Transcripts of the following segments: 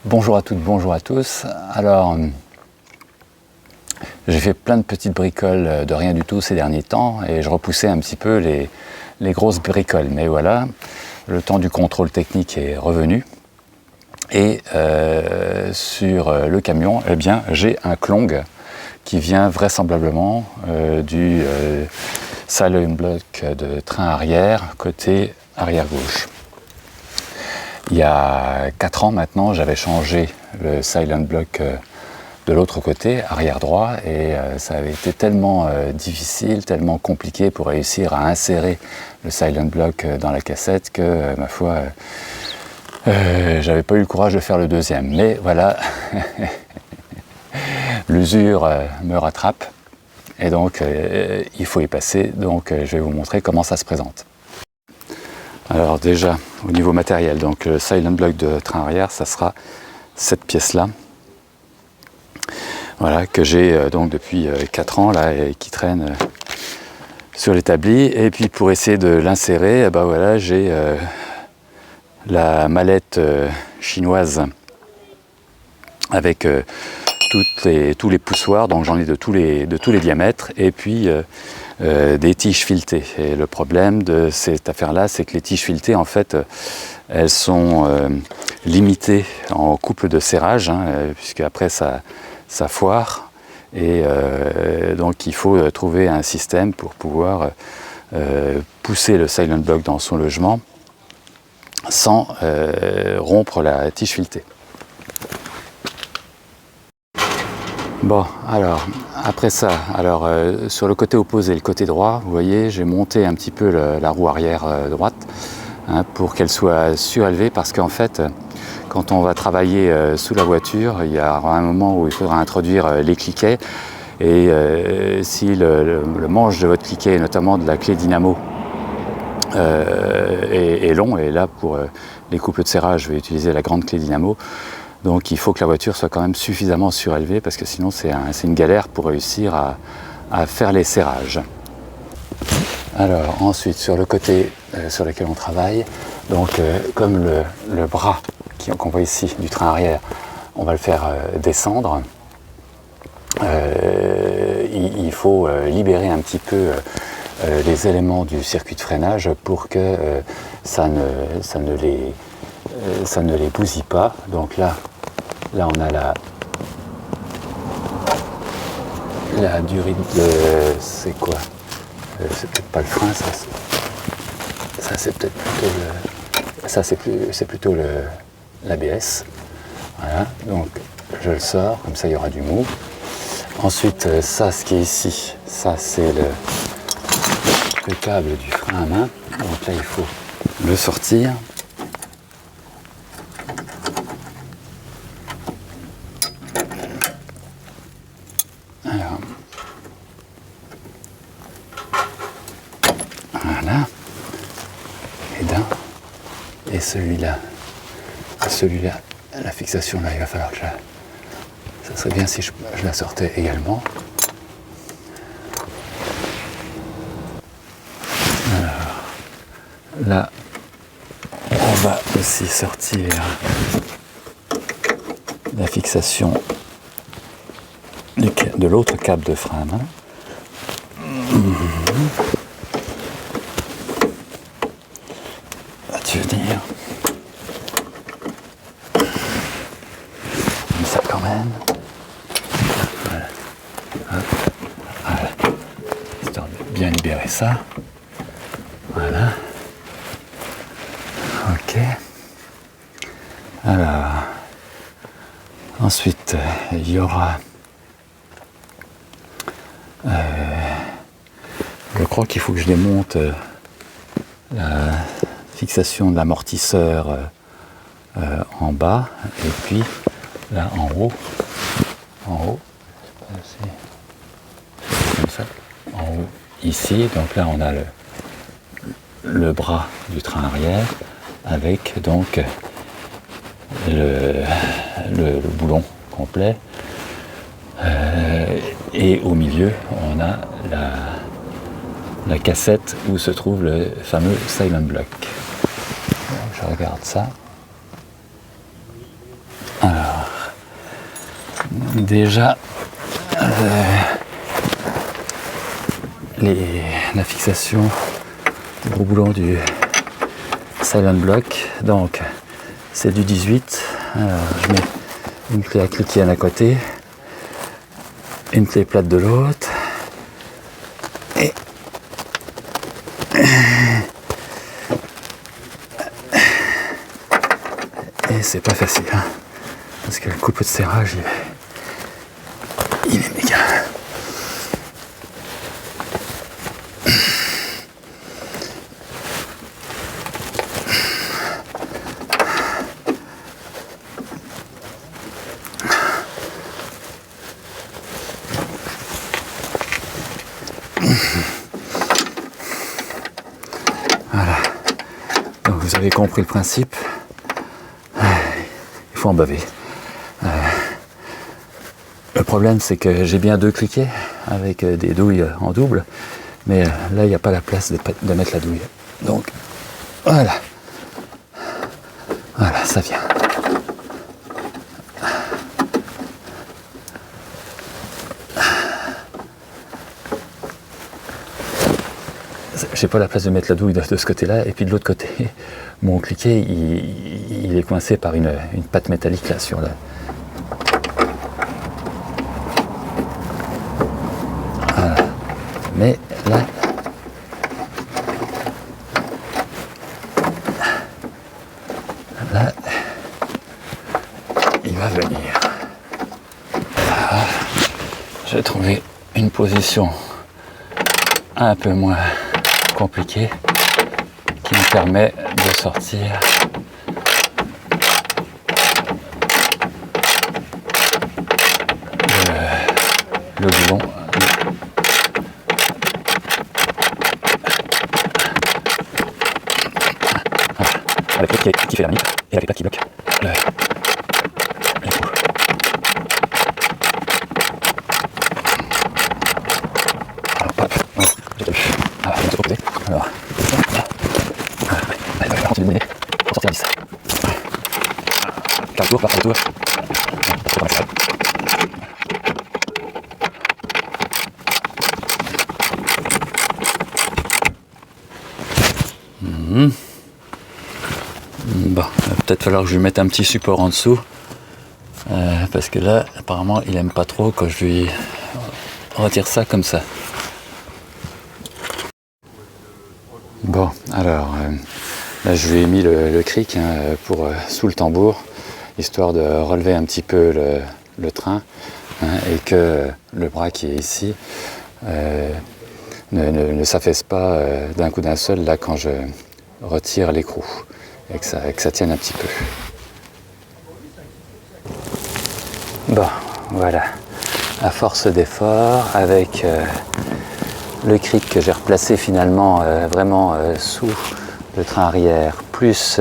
Bonjour à toutes, bonjour à tous. Alors, j'ai fait plein de petites bricoles de rien du tout ces derniers temps et je repoussais un petit peu les grosses bricoles. Mais voilà, le temps du contrôle technique est revenu. Et sur le camion, eh bien, j'ai un clong qui vient vraisemblablement du silent block de train arrière, côté arrière gauche. Il y a 4 ans maintenant, j'avais changé le silent block de l'autre côté, arrière droit, et ça avait été tellement difficile, tellement compliqué pour réussir à insérer le silent block dans la cassette que, ma foi, j'avais pas eu le courage de faire le deuxième. Mais voilà, l'usure me rattrape, et donc il faut y passer, donc je vais vous montrer comment ça se présente. Alors déjà, au niveau matériel, donc le silent block de train arrière, ça sera cette pièce-là. Voilà, que j'ai donc depuis 4 ans là, et qui traîne sur l'établi. Et puis pour essayer de l'insérer, ben voilà, j'ai la mallette chinoise avec tous les poussoirs, donc j'en ai de tous les diamètres, et puis des tiges filetées. Et le problème de cette affaire-là, c'est que les tiges filetées, en fait, elles sont limitées en couple de serrage, hein, puisque après ça foire. Et donc il faut trouver un système pour pouvoir pousser le silent block dans son logement sans rompre la tige filetée. Bon, alors, après ça, sur le côté opposé, le côté droit, vous voyez, j'ai monté un petit peu la roue arrière droite, hein, pour qu'elle soit surélevée, parce qu'en fait, quand on va travailler sous la voiture, il y aura un moment où il faudra introduire les cliquets, et si le manche de votre cliquet, notamment de la clé dynamo, est long, et là, pour les couples de serrage, je vais utiliser la grande clé dynamo. Donc il faut que la voiture soit quand même suffisamment surélevée, parce que sinon c'est une galère pour réussir à faire les serrages. Alors ensuite, sur le côté sur lequel on travaille, donc comme le bras qu'on voit ici du train arrière, on va le faire descendre, il faut libérer un petit peu les éléments du circuit de freinage pour que ça ne les bousille pas. Donc là on a la durée de... c'est quoi, c'est peut-être pas le frein, ça c'est peut-être plutôt le... ça c'est plutôt l'ABS. Voilà, donc je le sors, comme ça il y aura du mou. Ensuite, ça, ce qui est ici, ça c'est le câble du frein à main. Donc là il faut le sortir. Alors, voilà, et celui-là, la fixation là, il va falloir que ça serait bien si je la sortais également. Alors, là, on va aussi sortir la fixation de l'autre câble de frein à main. Vas-tu venir? Comme ça quand même. Voilà. Hop. Voilà. Histoire de bien libérer ça. Voilà. Ok. Alors. Ensuite, il y aura... je crois qu'il faut que je démonte la fixation de l'amortisseur en bas, et puis là en haut, comme ça, en haut ici. Donc là on a le bras du train arrière avec donc le boulon complet, et au milieu on a la cassette où se trouve le fameux silent block. Donc, je regarde ça. Voilà. déjà la fixation du gros boulon du Silent Block. Donc c'est du 18. Alors je mets une clé à cliquer à côté, une clé plate de l'autre, et c'est pas facile, hein, parce que le couteau de serrage il est méga. Voilà, donc vous avez compris le principe, il faut en baver. Le problème c'est que j'ai bien 2 cliquets avec des douilles en double, mais là il n'y a pas la place de mettre la douille. Donc voilà, voilà, ça vient. J'ai pas la place de mettre la douille de ce côté-là, et puis de l'autre côté, mon cliquet il est coincé par une patte métallique là sur le. Voilà. Mais là, il va venir. Voilà. J'ai trouvé une position un peu moins compliqué qui me permet de sortir le boulon. Voilà. Avec l'autre qui fait la manip et avec l'autre qui bloque les trous. Alors, hop, j'ai pas vu. Ah, on va se reposer. Alors, allez, on va continuer de mouiller pour sortir à 10. 15 tours, par tour. Bon, il va peut-être falloir que je lui mette un petit support en dessous. Parce que là, apparemment, il aime pas trop quand je lui retire ça comme ça. Bon, alors, là je lui ai mis le cric pour sous le tambour, histoire de relever un petit peu le train, et que le bras qui est ici ne s'affaisse pas d'un coup d'un seul là quand je retire l'écrou, et que ça tienne un petit peu. Bon, voilà, à force d'effort, avec le cric que j'ai replacé finalement vraiment sous le train arrière, plus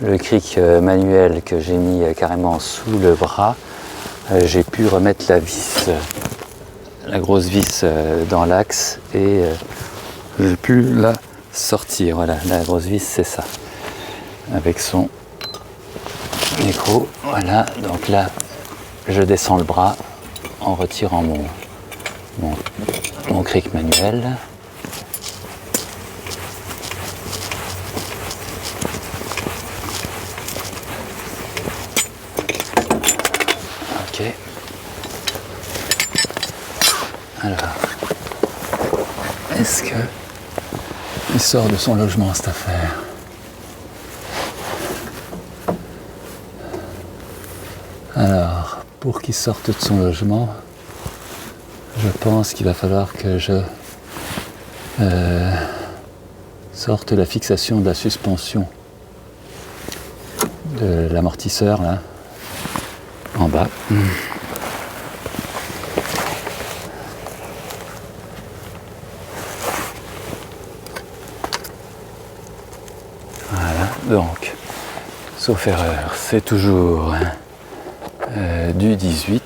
le cric manuel que j'ai mis carrément sous le bras, j'ai pu remettre la vis, la grosse vis dans l'axe, et j'ai pu la sortir. Voilà, la grosse vis c'est ça, avec son écrou. Voilà, donc là je descends le bras en retirant mon cric manuel. Ok. Alors, est-ce que il sort de son logement cette affaire? Alors, pour qu'il sorte de son logement, je pense qu'il va falloir que je sorte la fixation de la suspension de l'amortisseur là, en bas. Voilà, donc, sauf erreur, c'est toujours du 18.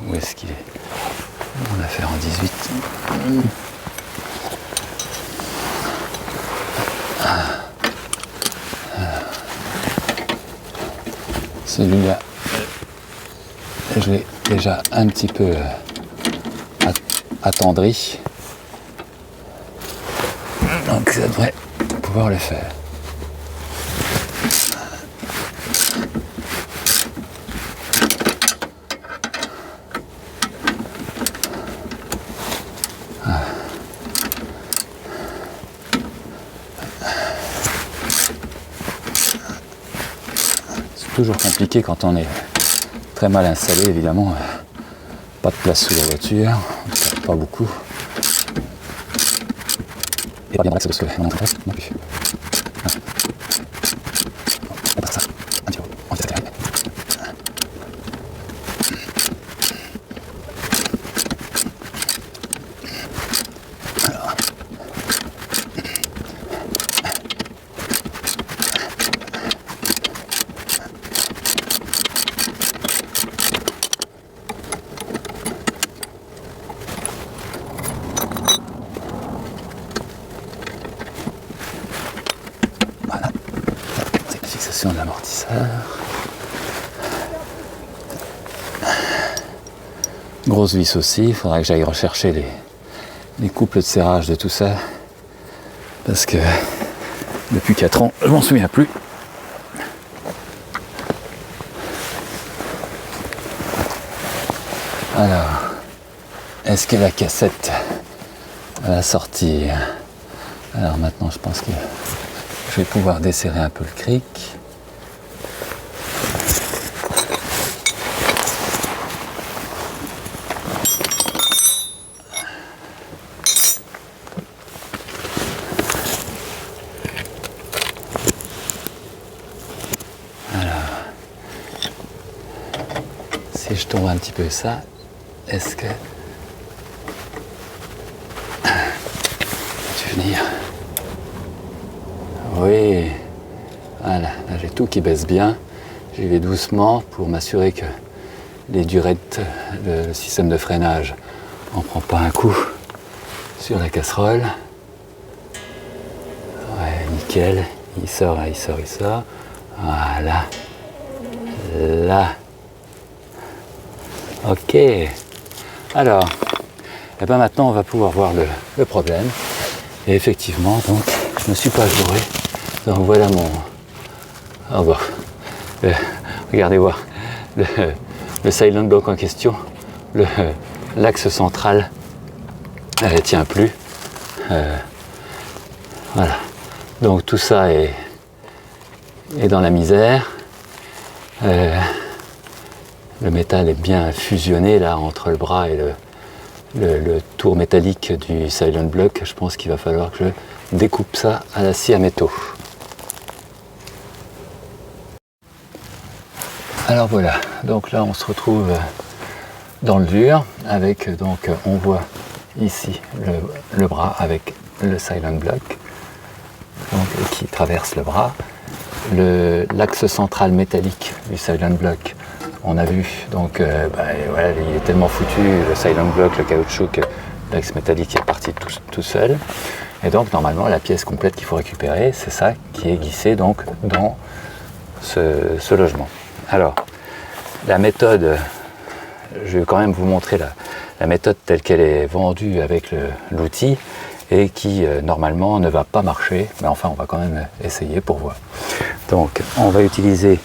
Où est-ce qu'il est? On va faire en 18. Celui-là, je l'ai déjà un petit peu attendri. Donc ça devrait pouvoir le faire. C'est toujours compliqué quand on est très mal installé, évidemment. Pas de place sous la voiture, pas beaucoup. Et pas bien relax parce que on est en train non plus. On passe ça un petit peu. On fait ça. De l'amortisseur. Grosse vis aussi, il faudra que j'aille rechercher les couples de serrage de tout ça parce que depuis 4 ans je m'en souviens plus. Alors, est-ce que la cassette va sortir? Alors maintenant je pense que je vais pouvoir desserrer un peu le cric. Si je tourne un petit peu ça, est-ce que tu venir? Oui, voilà, là j'ai tout qui baisse bien. J'y vais doucement pour m'assurer que les durettes, le système de freinage en prend pas un coup sur la casserole. Ouais, nickel, il sort, il sort, il sort. Voilà, là. Ok, alors, et ben maintenant on va pouvoir voir le problème. Et effectivement, donc, je ne suis pas bourré. Donc voilà mon... Oh bon, regardez voir, le silent block en question, l'axe central ne tient plus. Voilà, donc tout ça est dans la misère. Le métal est bien fusionné là entre le bras et le tour métallique du silent block. Je pense qu'il va falloir que je découpe ça à la scie à métaux. Alors voilà, donc là on se retrouve dans le dur avec, donc on voit ici le bras avec le silent block donc, qui traverse le bras. L'axe central métallique du silent block, on a vu, donc voilà, il est tellement foutu, le silent block, le caoutchouc, que l'axe métallique est parti tout seul. Et donc normalement la pièce complète qu'il faut récupérer, c'est ça qui est glissé donc dans ce logement. Alors, la méthode, je vais quand même vous montrer la méthode telle qu'elle est vendue avec l'outil et qui normalement ne va pas marcher, mais enfin on va quand même essayer pour voir. Donc on va utiliser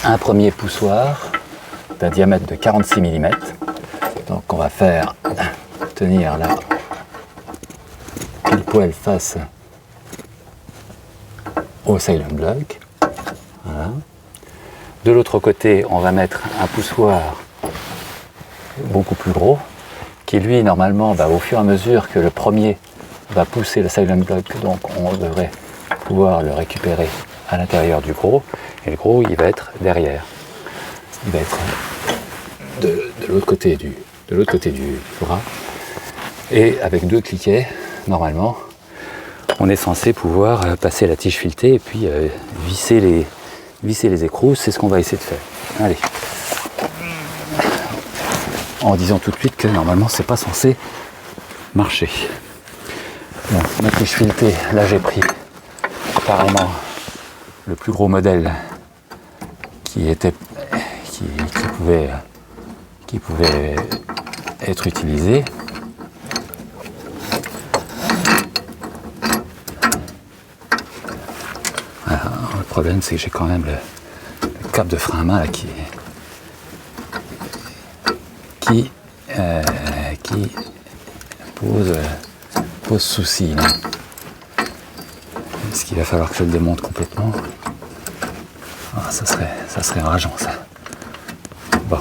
un premier poussoir d'un diamètre de 46 mm. Donc on va faire tenir là pile poil face au silent block. Voilà. De l'autre côté, on va mettre un poussoir beaucoup plus gros qui lui normalement au fur et à mesure que le premier va pousser le silent block, donc on devrait pouvoir le récupérer à l'intérieur du gros, et le gros il va être derrière. Il va être de l'autre côté du bras, et avec 2 cliquets, normalement, on est censé pouvoir passer la tige filetée et puis visser les écrous. C'est ce qu'on va essayer de faire. Allez. En disant tout de suite que normalement c'est pas censé marcher. Bon, ma tige filetée, là j'ai pris apparemment le plus gros modèle qui pouvait être utilisé. Alors, le problème, c'est que j'ai quand même le cap de frein à main là, qui pose souci. Là. Est-ce qu'il va falloir que je le démonte complètement? Ah, ça serait rageant ça. Bon.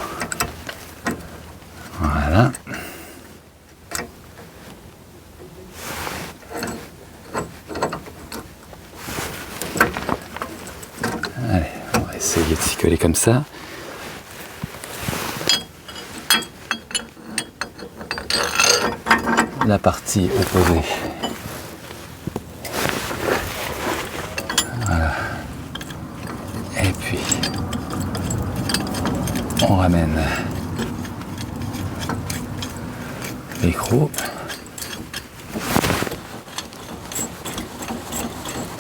Voilà. Allez, on va essayer de s'y coller comme ça. La partie opposée. Voilà. Et puis, on ramène l'écrou.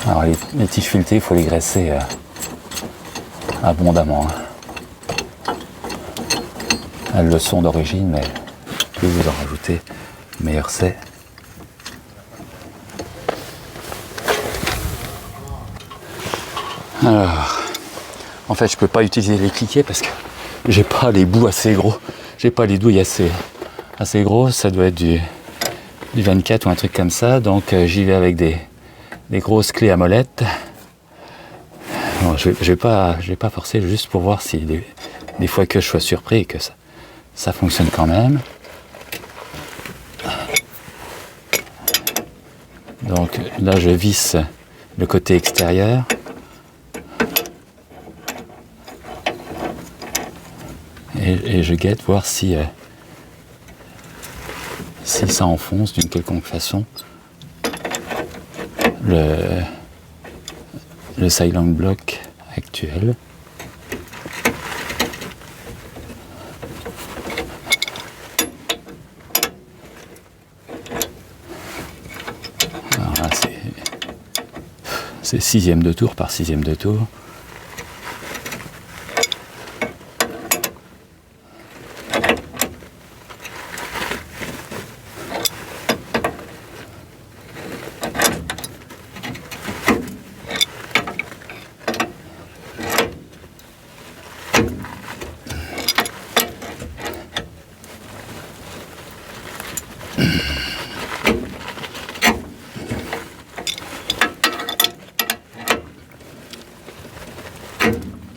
Alors les tiges filetées, il faut les graisser abondamment. Elles le sont d'origine, mais plus vous en rajoutez, meilleur c'est. Alors, en fait, je peux pas utiliser les cliquets parce que j'ai pas les bouts assez gros. J'ai pas les douilles assez gros. Ça doit être du 24 ou un truc comme ça. Donc, j'y vais avec des grosses clés à molette. Bon, je vais pas forcer juste pour voir si des fois que je sois surpris et que ça fonctionne quand même. Donc là, je visse le côté extérieur. Et je guette voir si ça enfonce d'une quelconque façon le Silent Block actuel. Alors là, c'est 6e de tour par 6e de tour.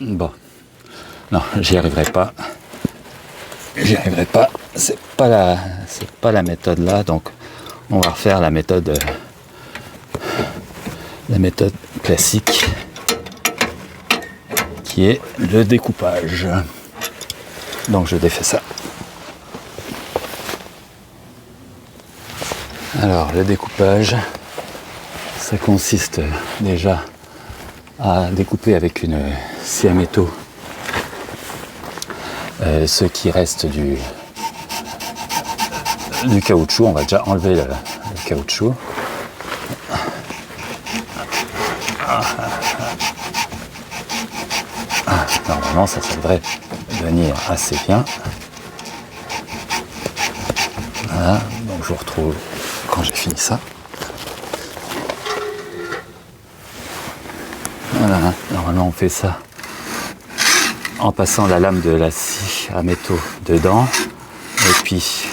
Bon, non, j'y arriverai pas. C'est pas la méthode là, donc on va refaire la méthode classique, qui est le découpage. Donc je défais ça. Alors le découpage, ça consiste déjà à découper avec une scie à métaux ce qui reste du caoutchouc. On va déjà enlever le caoutchouc. Normalement ça devrait venir assez bien. Voilà, donc je vous retrouve quand j'ai fini ça. Voilà, normalement on fait ça en passant la lame de la scie à métaux dedans et puis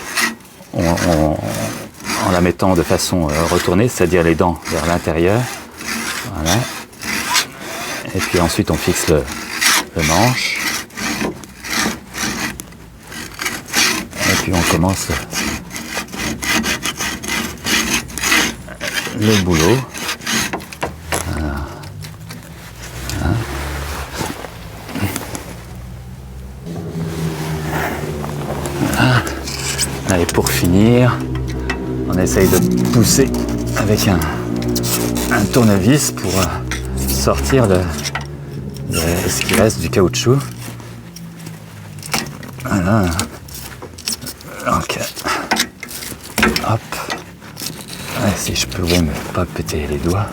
en la mettant de façon retournée, c'est-à-dire les dents vers l'intérieur. Voilà. Et puis ensuite on fixe le manche. Et puis on commence le boulot. Et pour finir, on essaye de pousser avec un tournevis pour sortir ce qui reste du caoutchouc. Voilà. Ok. Hop. Ouais, si je pouvais me pas péter les doigts,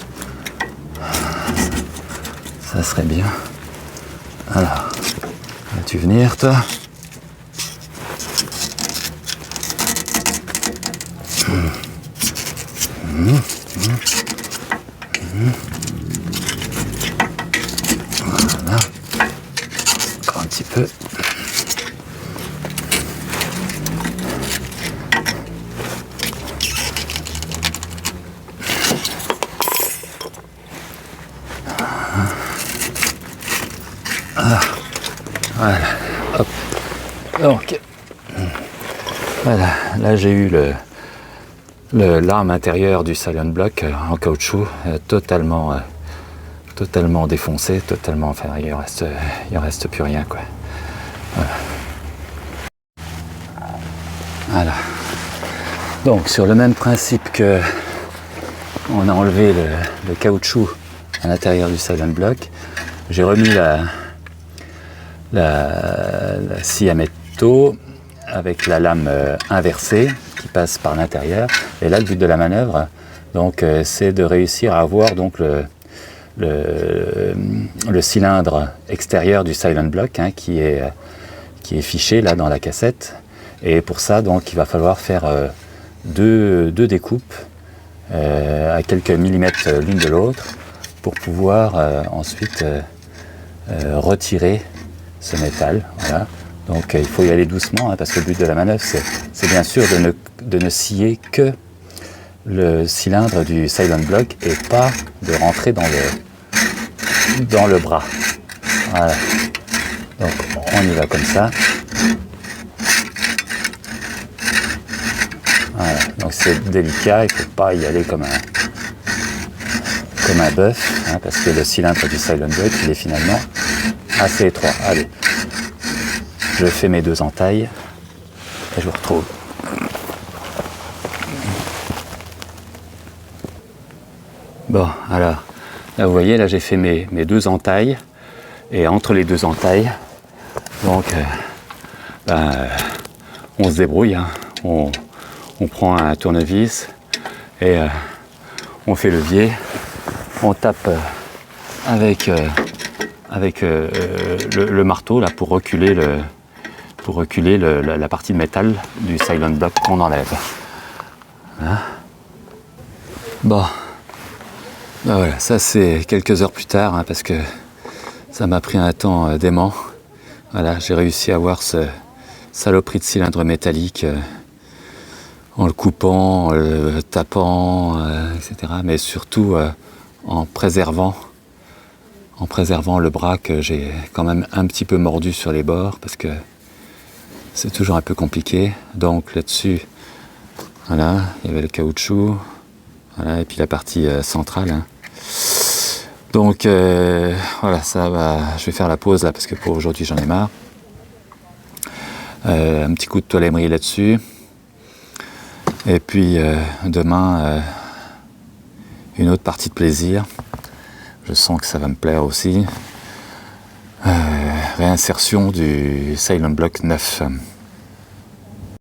ça serait bien. Alors, Veux-tu venir, toi? Voilà. Encore un petit peu. Ah. Voilà. Hop. Donc, voilà. Là, j'ai eu l'arme intérieure du Silent Block en caoutchouc totalement défoncé, totalement, enfin il en reste plus rien, quoi. Voilà. Donc sur le même principe que on a enlevé le caoutchouc à l'intérieur du Silent Block, j'ai remis la scie à métaux avec la lame inversée qui passe par l'intérieur. Et là, le but de la manœuvre, donc, c'est de réussir à avoir donc le cylindre extérieur du Silent Block, hein, qui est fiché là dans la cassette. Et pour ça, donc, il va falloir faire deux découpes à quelques millimètres l'une de l'autre pour pouvoir ensuite retirer ce métal. Voilà. Donc il faut y aller doucement, hein, parce que le but de la manœuvre, c'est bien sûr de ne scier que le cylindre du Silent Block et pas de rentrer dans le bras. Voilà. Donc on y va comme ça. Voilà. Donc c'est délicat, il ne faut pas y aller comme un bœuf, hein, parce que le cylindre du Silent Block, il est finalement assez étroit. Allez, je fais mes deux entailles et je vous retrouve. Bon, alors, là vous voyez, là j'ai fait mes deux entailles, et entre les deux entailles, donc, on se débrouille, hein. On prend un tournevis et on fait levier, on tape avec le marteau là pour reculer la partie de métal du Silent Block qu'on enlève. Hein? Bon, ben voilà, ça c'est quelques heures plus tard, hein, parce que ça m'a pris un temps dément. Voilà, j'ai réussi à avoir ce saloperie de cylindre métallique en le coupant, en le tapant, etc. Mais surtout en préservant le bras que j'ai quand même un petit peu mordu sur les bords, parce que c'est toujours un peu compliqué. Donc là-dessus, voilà, il y avait le caoutchouc, voilà, et puis la partie centrale, hein. Donc voilà, ça va, je vais faire la pause là parce que pour aujourd'hui j'en ai marre. Un petit coup de toile émery là-dessus. Et puis demain, une autre partie de plaisir. Je sens que ça va me plaire aussi. Réinsertion du Silent Block 9.